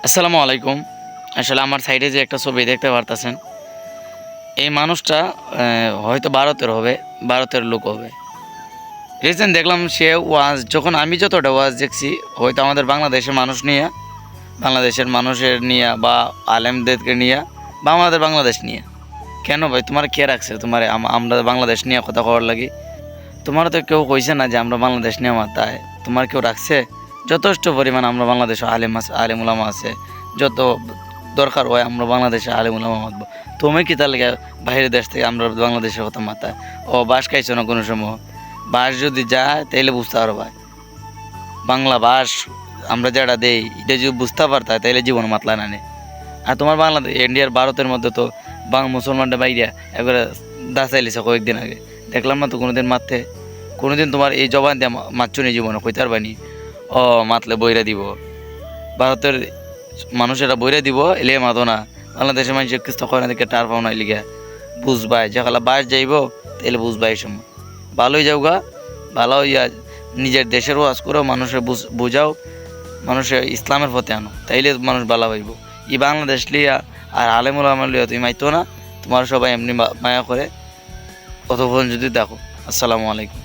আসসালামু আলাইকুম। আসলে আমার সাইডে যে একটা ছবি দেখতে পারতেছেন, এই মানুষটা হয়তো ভারতের হবে, ভারতের লোক হবে। রিসেন্ট দেখলাম সে ওয়াজ, যখন আমি যতটা ওয়াজ দেখছি, হয়তো আমাদের বাংলাদেশের মানুষ নিয়ে, বাংলাদেশের মানুষের নিয়ে বা আলেমদেরকে নিয়ে বা আমাদের বাংলাদেশ নিয়ে। কেন ভাই, তোমার কে রাখছে তোমার আমরা বাংলাদেশ নিয়ে কথা কওয়ার লাগি? তোমার তো কেউ কইছে না যে আমরা বাংলাদেশ নিয়ে মাতায়, তোমার কেউ রাখছে? যথেষ্ট পরিমাণ আমরা বাংলাদেশে আলেম আছে, আলেম উলামা আছে। যত দরকার হয় আমরা বাংলাদেশে আলেম উলামা মাতবো। তুমি কি তাহলে বাইরের দেশ থেকে আমরা বাংলাদেশের কথা মাথায় ও বাস খাইছো না কোনো সময়? বাস যদি যায় তাইলে বুঝতে পারো ভাই, বাংলা বাস আমরা যেটা দেই এটা যদি বুঝতে পারতাম তাইলে জীবন মাতলা না নে। আর তোমার বাংলাদেশ ইন্ডিয়ার ভারতের মধ্যে তো মুসলমানটা বাইরিয়া একবারে দাঁচাইলিছে কয়েকদিন আগে, দেখলাম না তো কোনোদিন মারতে? কোনোদিন তোমার এই জবান দিয়ে মারছো নি জীবনে, কইতে পারবানি ও মাতলে বইরা দিব? ভারতের মানুষেরা বইরা দিব এলে মাতো না। বাংলাদেশের মানুষের কিছু হয় না দেখে টার পাও না লিগা বুঝবাই যেখালা বাস যাইব, তাইলে বুঝবাই এই সময় ভালোই যাওগা। ভালো ইয়া নিজের দেশের ওয়াজ করো, মানুষের বুঝাও, মানুষের ইসলামের পথে আনো, তাইলে মানুষ ভালো হইব। ই বাংলাদেশ লিয়া আর আলেমুল আমার লিয়া তুমি মাইতো না, তোমার সবাই এমনি মায়া করে। কতক্ষণ যদি দেখো। আসসালামু আলাইকুম।